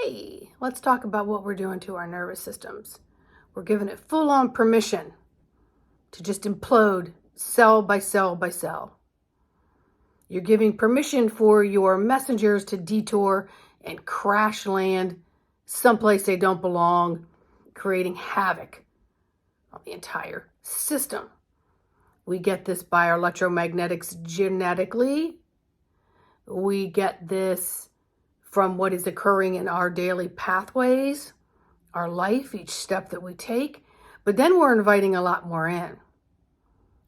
Hey, let's talk about what we're doing to our nervous systems. We're giving it full-on permission to just implode cell by cell by cell. You're giving permission for your messengers to detour and crash land someplace they don't belong, creating havoc on the entire system. We get this by our electromagnetics genetically. We get this from what is occurring in our daily pathways, our life, each step that we take. But then we're inviting a lot more in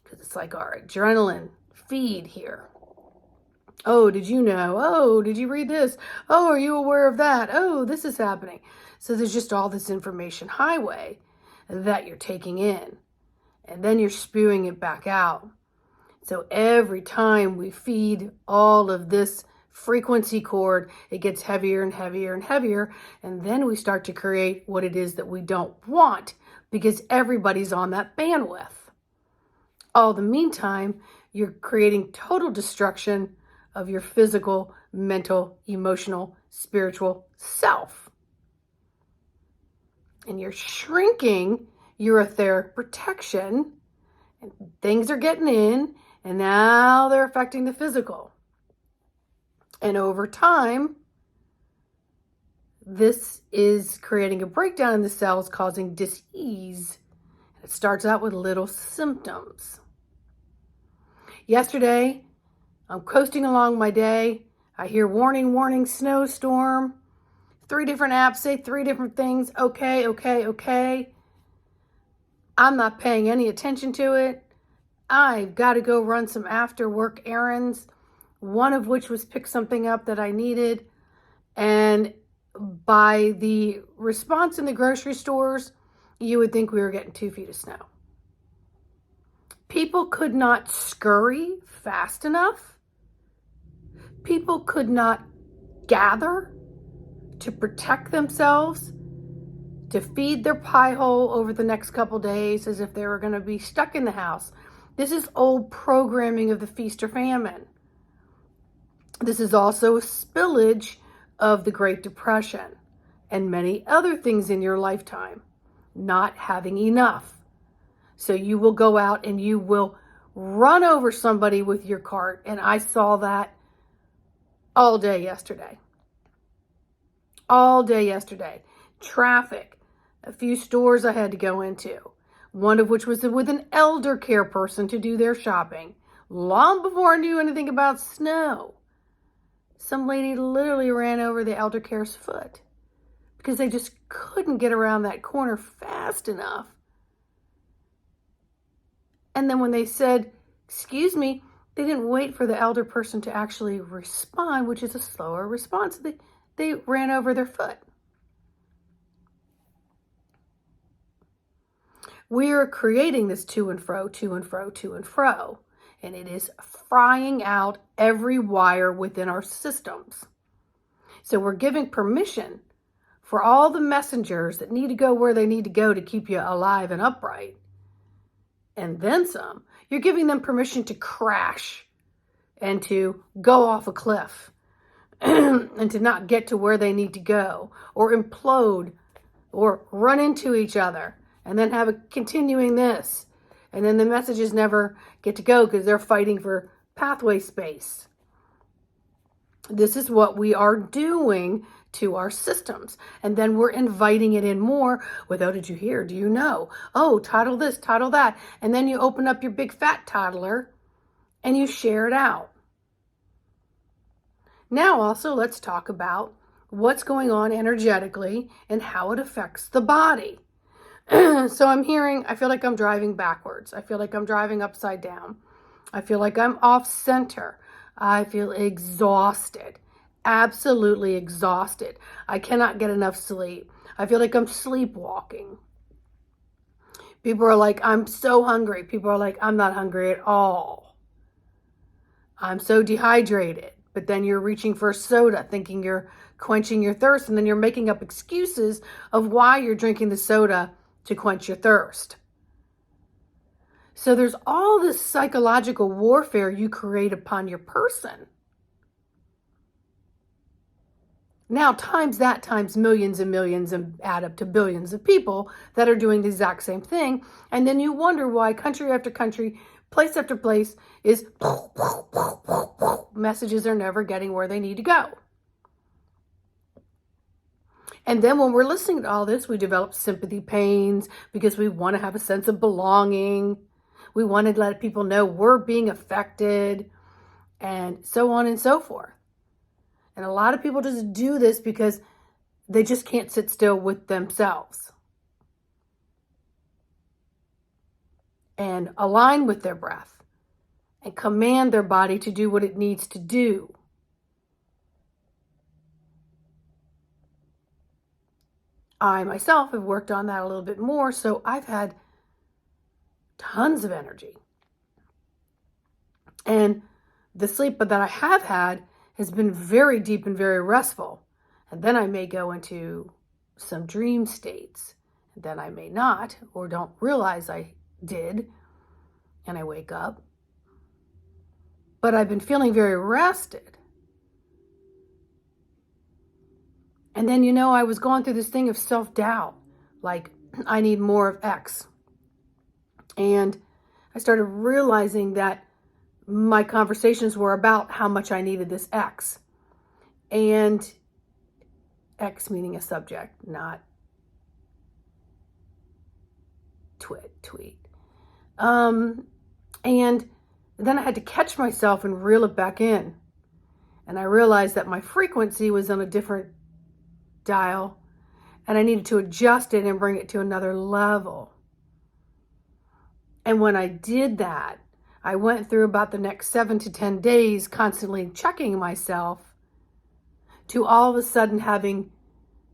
because it's like our adrenaline feed here. Oh, did you know? Oh, did you read this? Oh, are you aware of that? Oh, this is happening. So there's just all this information highway that you're taking in, and then you're spewing it back out. So every time we feed all of this frequency cord, it gets heavier and heavier and heavier. And then we start to create what it is that we don't want because everybody's on that bandwidth. All the meantime, you're creating total destruction of your physical, mental, emotional, spiritual self. And you're shrinking your etheric protection, and things are getting in, and now they're affecting the physical. And over time, this is creating a breakdown in the cells, causing dis-ease. It starts out with little symptoms. Yesterday, I'm coasting along my day. I hear warning, warning, snowstorm. 3 different apps say 3 different things. Okay. I'm not paying any attention to it. I've got to go run some after work errands, one of which was pick something up that I needed. And by the response in the grocery stores, you would think we were getting 2 feet of snow. People could not scurry fast enough. People could not gather to protect themselves, to feed their pie hole over the next couple days as if they were going to be stuck in the house. This is old programming of the feast or famine. This is also a spillage of the Great Depression and many other things in your lifetime, not having enough. So you will go out and you will run over somebody with your cart. And I saw that all day yesterday. All day yesterday. Traffic. A few stores I had to go into. One of which was with an elder care person to do their shopping. Long before I knew anything about snow. Some lady literally ran over the elder care's foot because they just couldn't get around that corner fast enough. And then when they said, excuse me, they didn't wait for the elder person to actually respond, which is a slower response. They ran over their foot. We are creating this to and fro, and it is frying out every wire within our systems. So we're giving permission for all the messengers that need to go where they need to go to keep you alive and upright. And then some. You're giving them permission to crash and to go off a cliff and to not get to where they need to go, or implode, or run into each other, and then have a continuing this. And then the messages never get to go because they're fighting for pathway space. This is what we are doing to our systems. And then we're inviting it in more with, oh, did you hear? Do you know? Oh, title this, title that. And then you open up your big fat toddler and you share it out. Now also let's talk about what's going on energetically and how it affects the body. So I'm hearing, I feel like I'm driving backwards. I feel like I'm driving upside down. I feel like I'm off center. I feel exhausted. Absolutely exhausted. I cannot get enough sleep. I feel like I'm sleepwalking. People are like, I'm so hungry. People are like, I'm not hungry at all. I'm so dehydrated. But then you're reaching for a soda thinking you're quenching your thirst, and then you're making up excuses of why you're drinking the soda to quench your thirst. So there's all this psychological warfare you create upon your person. Now times that times millions and millions and add up to billions of people that are doing the exact same thing. And then you wonder why country after country, place after place is messages are never getting where they need to go. And then when we're listening to all this, we develop sympathy pains because we want to have a sense of belonging. We want to let people know we're being affected, and so on and so forth. And a lot of people just do this because they just can't sit still with themselves and align with their breath and command their body to do what it needs to do. I myself have worked on that a little bit more, so I've had tons of energy. And the sleep that I have had has been very deep and very restful. And then I may go into some dream states. And then I may not, or don't realize I did, and I wake up. But I've been feeling very rested. And then, I was going through this thing of self-doubt. Like, I need more of X. And I started realizing that my conversations were about how much I needed this X. And X meaning a subject, not tweet. And then I had to catch myself and reel it back in. And I realized that my frequency was on a different dial, and I needed to adjust it and bring it to another level. And when I did that, I went through about the next 7 to 10 days constantly checking myself to all of a sudden having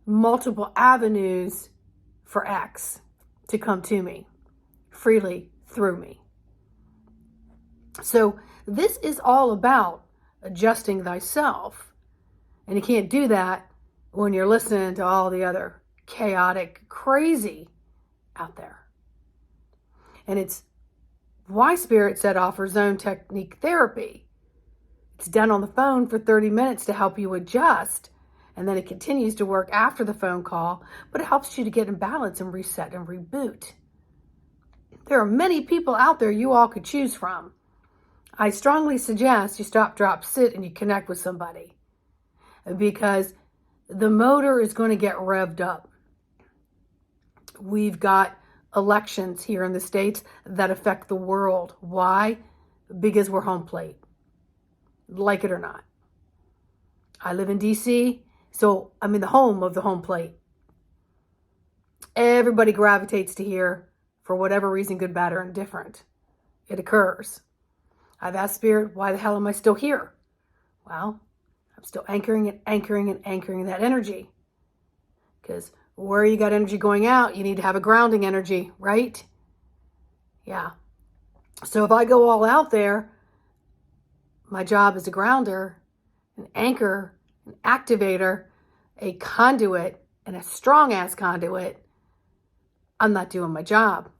multiple avenues for X to come to me freely through me. So this is all about adjusting thyself. And you can't do that when you're listening to all the other chaotic crazy out there. And it's why Spirit Set offers zone technique therapy. It's done on the phone for 30 minutes to help you adjust. And then it continues to work after the phone call, but it helps you to get in balance and reset and reboot. There are many people out there you all could choose from. I strongly suggest you stop, drop, sit, and you connect with somebody, because the motor is going to get revved up. We've got elections here in the States that affect the world. Why? Because we're home plate, like it or not. I live in DC, so I'm in the home of the home plate. Everybody gravitates to here for whatever reason, good, bad, or indifferent. It occurs. I've asked Spirit, why the hell am I still here? Well, I'm still anchoring that energy. Because where you got energy going out, you need to have a grounding energy, right? Yeah. So if I go all out there, my job as a grounder, an anchor, an activator, a conduit, and a strong-ass conduit, I'm not doing my job.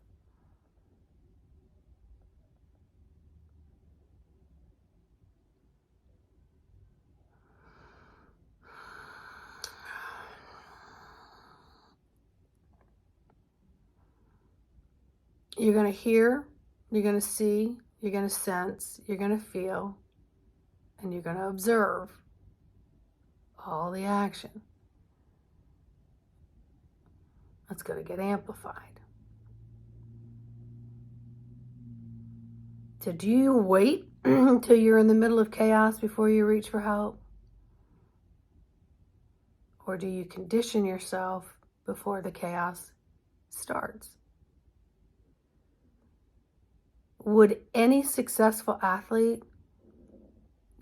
You're going to hear, you're going to see, you're going to sense, you're going to feel, and you're going to observe all the action. That's going to get amplified. So do you wait until you're in the middle of chaos before you reach for help? Or do you condition yourself before the chaos starts? Would any successful athlete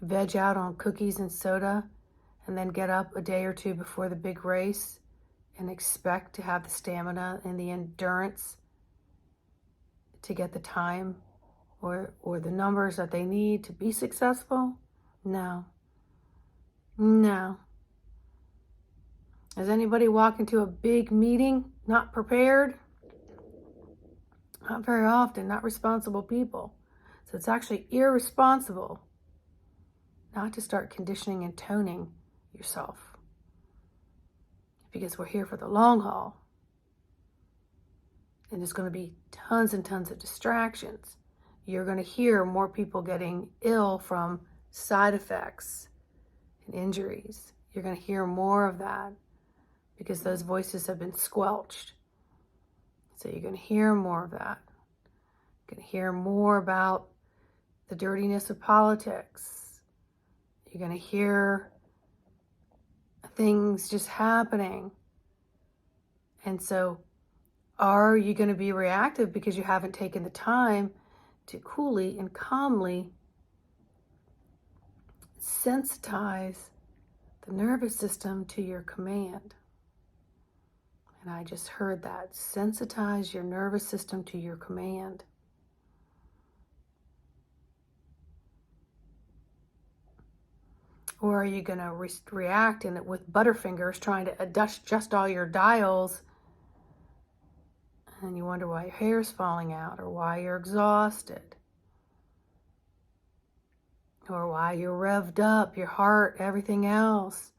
veg out on cookies and soda and then get up a day or two before the big race and expect to have the stamina and the endurance to get the time or the numbers that they need to be successful? No. Does anybody walk into a big meeting not prepared? Not very often, not responsible people. So it's actually irresponsible not to start conditioning and toning yourself. because we're here for the long haul. And there's going to be tons and tons of distractions. You're going to hear more people getting ill from side effects and injuries. You're going to hear more of that because those voices have been squelched. So you're going to hear more of that. You're going to hear more about the dirtiness of politics. You're going to hear things just happening. And so are you going to be reactive because you haven't taken the time to coolly and calmly sensitize the nervous system to your command? And I just heard that. Sensitize your nervous system to your command. Or are you going to react in it with butterfingers, trying to adjust all your dials, and you wonder why your hair's falling out, or why you're exhausted, or why you're revved up, your heart, everything else,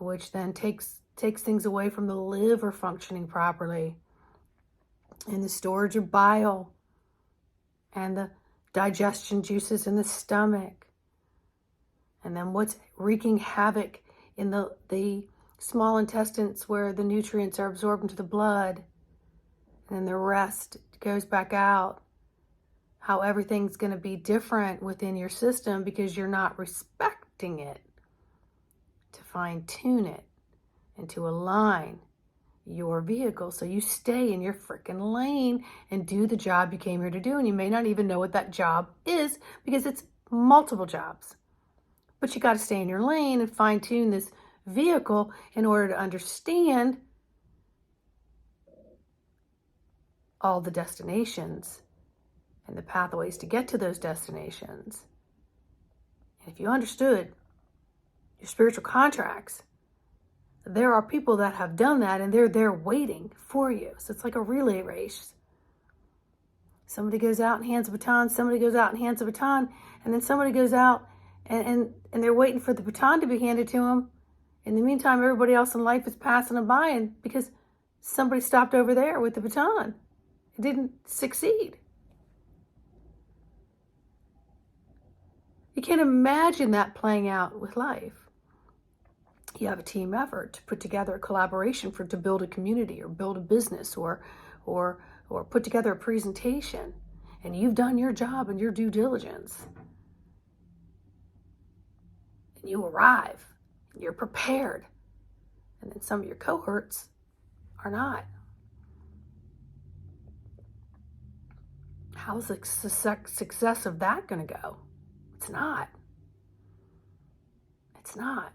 which then takes things away from the liver functioning properly, and the storage of bile, and the digestion juices in the stomach. And then what's wreaking havoc in the small intestines where the nutrients are absorbed into the blood, and then the rest goes back out. How everything's going to be different within your system because you're not respecting it to fine tune it and to align your vehicle so you stay in your freaking lane and do the job you came here to do. And you may not even know what that job is because it's multiple jobs. But you got to stay in your lane and fine tune this vehicle in order to understand all the destinations and the pathways to get to those destinations. And if you understood your spiritual contracts, there are people that have done that and they're there waiting for you. So it's like a relay race. Somebody goes out and hands a baton, somebody goes out and hands a baton, and then somebody goes out and they're waiting for the baton to be handed to them. In the meantime, everybody else in life is passing them by, and because somebody stopped over there with the baton, it didn't succeed. You can't imagine that playing out with life. You have a team effort to put together a collaboration to build a community or build a business or put together a presentation, and you've done your job and your due diligence. And you arrive, and you're prepared, and then some of your cohorts are not. How's the success of that going to go? It's not. It's not.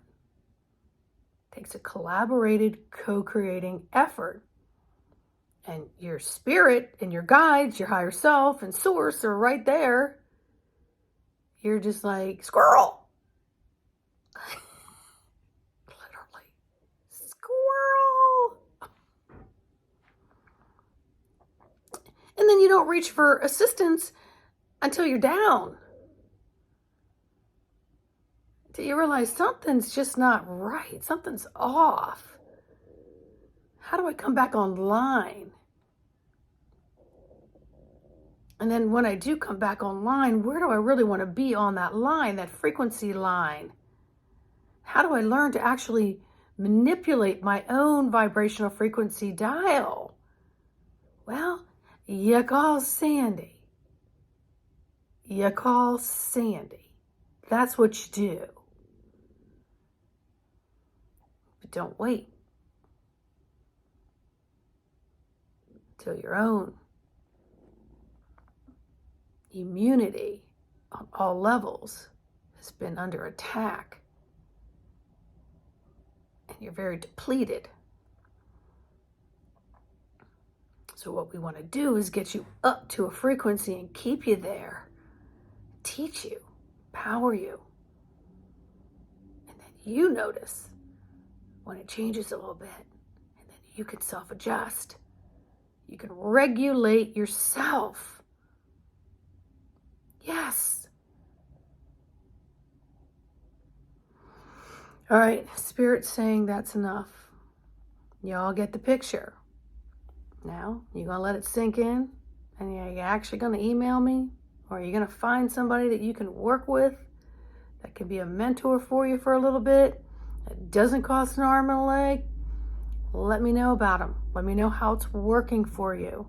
It takes a collaborated, co-creating effort. And your spirit and your guides, your higher self and source are right there. You're just like, squirrel. Literally. Squirrel. And then you don't reach for assistance until you're down. Until you realize something's just not right. Something's off. How do I come back online? And then when I do come back online, where do I really want to be on that line, that frequency line? How do I learn to actually manipulate my own vibrational frequency dial? Well, you call Sandy. You call Sandy. That's what you do. But don't wait till your own immunity on all levels has been under attack and you're very depleted. So what we want to do is get you up to a frequency and keep you there, teach you, power you, and then you notice when it changes a little bit, and then you can self-adjust. You can regulate yourself. Yes. All right, Spirit's saying that's enough. Y'all get the picture. Now, you going to let it sink in? And are you actually going to email me? Or are you going to find somebody that you can work with that can be a mentor for you for a little bit? It doesn't cost an arm and a leg. Let me know about them. Let me know how it's working for you.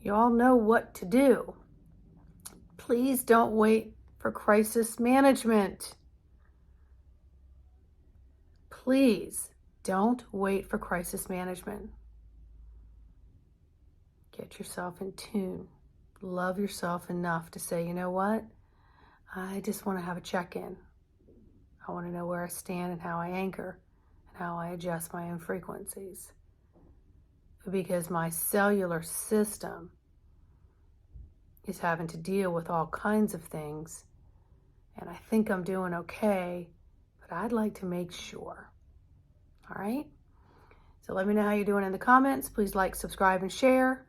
You all know what to do. Please don't wait for crisis management. Please don't wait for crisis management. Get yourself in tune. Love yourself enough to say, you know what? I just want to have a check-in. I want to know where I stand and how I anchor and how I adjust my own frequencies. Because my cellular system is having to deal with all kinds of things. And I think I'm doing okay, but I'd like to make sure. All right? So let me know how you're doing in the comments. Please like, subscribe, and share.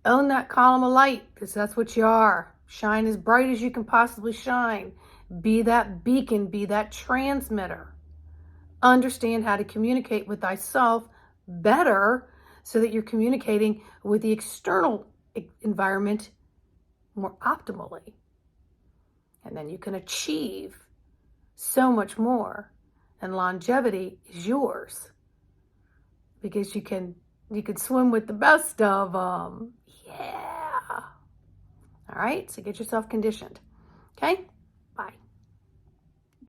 Own that column of light, because that's what you are. Shine as bright as you can possibly shine. Be that beacon, be that transmitter. Understand how to communicate with thyself better so that you're communicating with the external environment more optimally. And then you can achieve so much more. And longevity is yours. Because you can swim with the best of them. Yeah. All right, so get yourself conditioned. Okay?